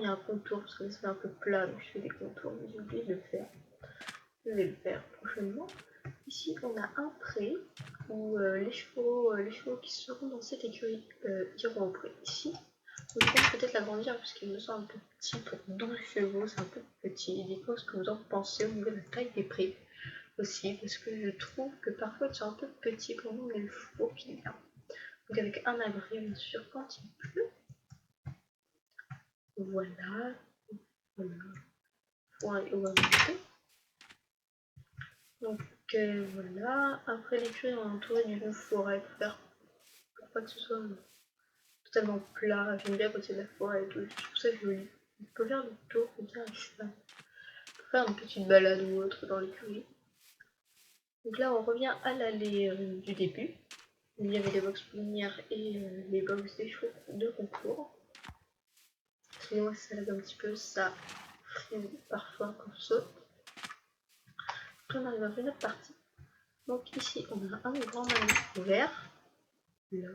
un contour parce que c'est un peu plat, donc je fais des contours, mais j'ai oublié de le faire. Je vais le faire prochainement. Ici, on a un pré où les chevaux qui seront dans cette écurie iront au pré ici. Donc, je vais peut-être l'agrandir parce qu'il me semble un peu petit pour 12 chevaux, c'est un peu petit. Dites-moi ce que vous en pensez au niveau de la taille des prés aussi, parce que je trouve que parfois ils sont un peu petits pour nous, mais il faut qu'il y ait. Donc avec un abri bien sûr quand il pleut. Voilà. Voilà. Donc voilà. Après l'écurie on est entouré d'une forêt pour pas que ce soit totalement plat. J'aime bien quand c'est de la forêt et tout. Je trouve ça joli. On peut faire des tours comme ça à cheval. On peut faire une petite balade ou autre dans l'écurie. Donc là on revient à l'allée du début. Il y avait les box plénières et les box des chevaux de concours. Excusez-moi si ça lag un petit peu, ça frise parfois quand je saute. Après on arrive à une autre partie. Donc ici on a un grand manège ouvert. Là.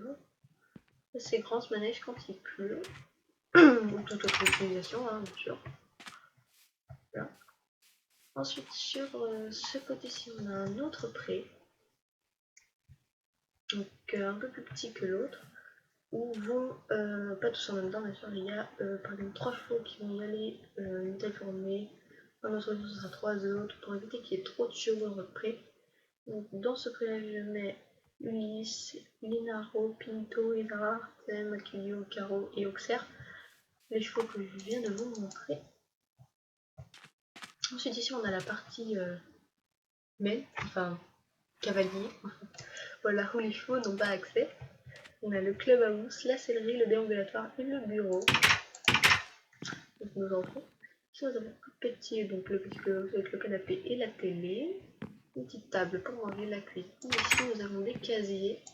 C'est grand ce manège quand il pleut. Ou toute autre utilisation, hein, bien sûr. Là. Ensuite sur ce côté-ci on a un autre pré. Donc un peu plus petit que l'autre. Où vont, pas tous en même temps bien sûr, il y a par exemple 3 chevaux qui vont y aller, une telle journée, un autre jour ce sera 3 autres, pour éviter qu'il y ait trop de chevaux dans votre pré. Donc dans ce pré là je mets Ulysse, Linaro, Pinto, Hydra, Artem, Aquilio, Caro et Auxerre, les chevaux que je viens de vous montrer. Ensuite ici on a la partie main, enfin cavalier, voilà, où les chevaux n'ont pas accès. On a le club à mousse, la sellerie, le déambulatoire et le bureau. Donc nous entrons. Ici nous avons un petit, donc le petit club avec le canapé et la télé. Une petite table pour manger, la cuisine. Ici nous avons des casiers.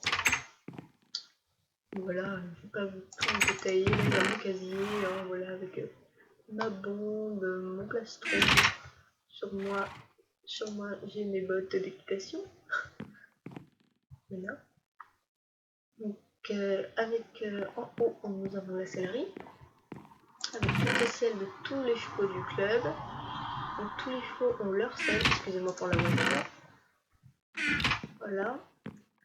Voilà, je ne vais pas vous tout détailler, nous avons un casier, hein, voilà, avec ma bombe, mon plastron. Sur moi j'ai mes bottes d'équitation. Voilà. Donc avec en haut nous avons la sellerie. Avec toutes les selles de tous les chevaux du club. Donc tous les chevaux ont leur selle, excusez-moi pour la voiture. Voilà.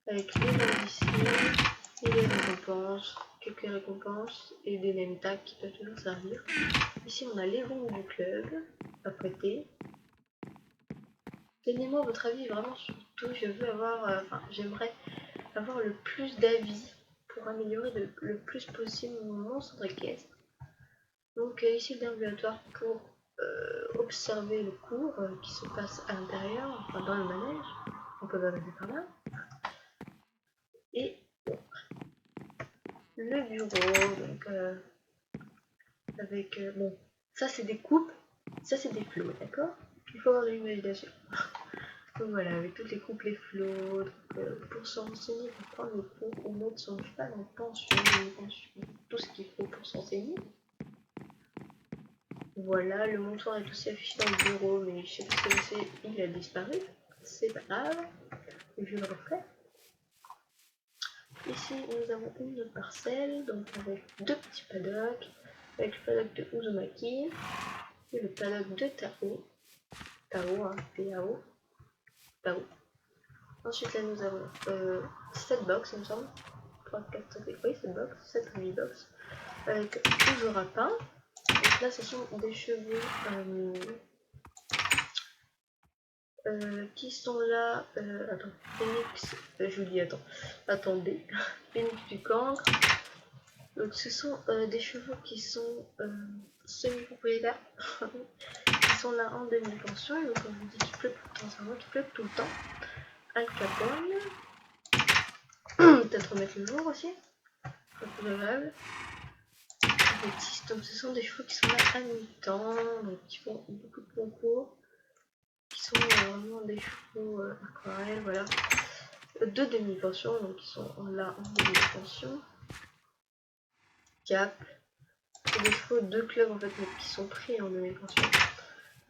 Avec les indiciels et les récompenses, quelques récompenses et des name tags qui peuvent toujours servir. Ici on a les bons du club à prêter. Donnez-moi votre avis vraiment sur tout. Je veux avoir, j'aimerais avoir le plus d'avis pour améliorer le plus possible mon centre équestre. Donc ici le déambulatoire pour observer le cours qui se passe à l'intérieur, enfin dans le manège. On peut pas passer par là. Et le bureau, donc avec bon, ça c'est des coupes, ça c'est des flots, d'accord. Il faut avoir de l'imagination. Donc voilà, avec toutes les coupes, les flots, pour se renseigner, pour prendre le cours ou mettre son cheval en pension, tout ce qu'il faut pour s'enseigner. Voilà, le montoir est aussi affiché dans le bureau, mais je sais pas ce que c'est, il a disparu. C'est pas grave, je le referai. Ici, nous avons une autre parcelle, donc avec deux petits paddocks, avec le paddock de Uzumaki et le paddock de Tao. Tao, hein, T-A-O. Tao. Ensuite, là, nous avons 7 box, il me semble. 3, 4, 5, oui, 7 box, 7 ou 8 box. Avec Uzurapin. Donc là, ce sont des chevaux qui sont là. Attends, Phoenix. Je vous dis, attendez. Phoenix du Cancre. Donc, ce sont des chevaux qui sont semi-propriétaires. Ils sont là en demi-pension. Et donc, comme je vous dis, qui pleut tout le temps. C'est un qui pleut tout le temps. Al Capone. Peut-être remettre le jour aussi. Pas plus agréable. Donc, ce sont des chevaux qui sont là à mi-temps. Donc, qui font beaucoup de concours. Qui sont vraiment des chevaux aquarelles, voilà, de demi-pension, donc ils sont là en demi-pension. Cap, c'est des chevaux de club en fait, mais qui sont pris en demi-pension.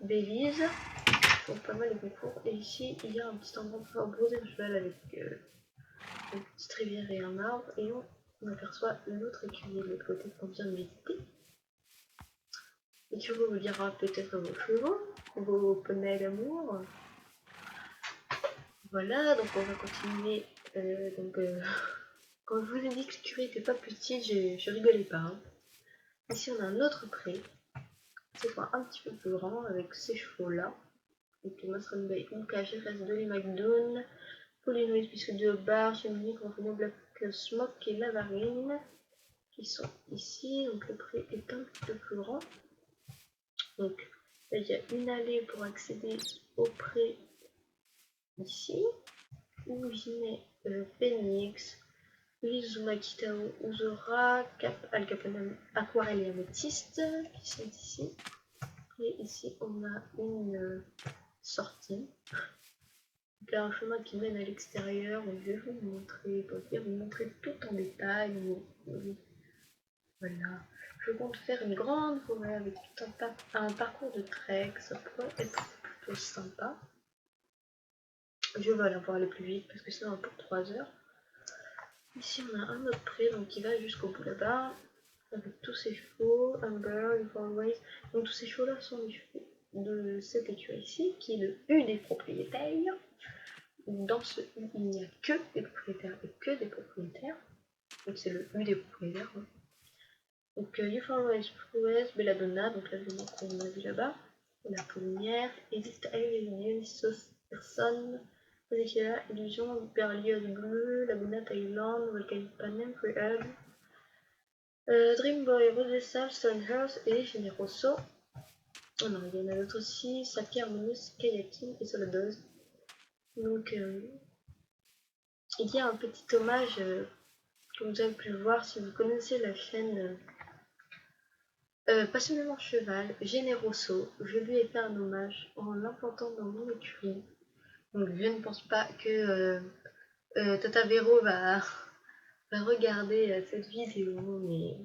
Belize, qui font pas mal de concours. Et ici, il y a un petit endroit pour pouvoir broder le cheval avec une petite rivière et un arbre. Et on aperçoit l'autre écurie de l'autre côté qu'on vient de visiter. L'écurie vous dira peut-être à vos chevaux, vos poneys d'amour. Voilà, donc on va continuer. Quand je vous ai dit que l'écurie n'était pas petite, je rigolais pas. Hein. Ici on a un autre pré, cette fois un petit peu plus grand, avec ces chevaux-là. Donc Masron Bay, Uka, reste de McDoon, Pauline puisque de Bar, Cheminique, Antonio Black Smoke et Lavarine, qui sont ici. Donc le pré est un petit peu plus grand. Donc là, il y a une allée pour accéder au pré ici, où j'y mets Phoenix, Uzuma Kitao, Uzora, Cap, Alcapanam, Aquarelle et Améthyste, qui sont ici. Et ici, on a une sortie. Donc là, un chemin qui mène à l'extérieur. Je vais vous montrer tout en détail. Voilà. Je compte faire une grande forêt avec tout un parcours de trek. Ça pourrait être plutôt sympa. Je vais aller pour aller plus vite parce que c'est un peu 3 heures. Ici, on a un autre pré donc qui va jusqu'au bout là-bas. Avec tous ces chevaux, Amber, Always. Donc tous ces chevaux-là sont les chevaux de cette écurie ici, qui est le U des propriétaires. Dans ce U, il n'y a que des propriétaires et que des propriétaires. Donc c'est le U des propriétaires. Hein. Donc Always, Prouesse, Belladonna, donc la violon qu'on a vu là-bas. La Poulinière, Edith Dionysos, Personne, Ezekiela, Illusion, Berlioz Bleu, Laguna Thaïlande, Volcanic Panem, Free Herb. Dreamboy, Rosessa, Stonehurst et Generoso. Oh non, il y en a d'autres aussi, Saki, Harmonious, Kayakin et Soladoz. Donc, il y a un petit hommage, comme vous avez pu le voir si vous connaissez la chaîne Passionnément Cheval, Generoso. Je lui ai fait un hommage en l'implantant dans mon écurie. Donc, je ne pense pas que Tata Véro va regarder cette vidéo, mais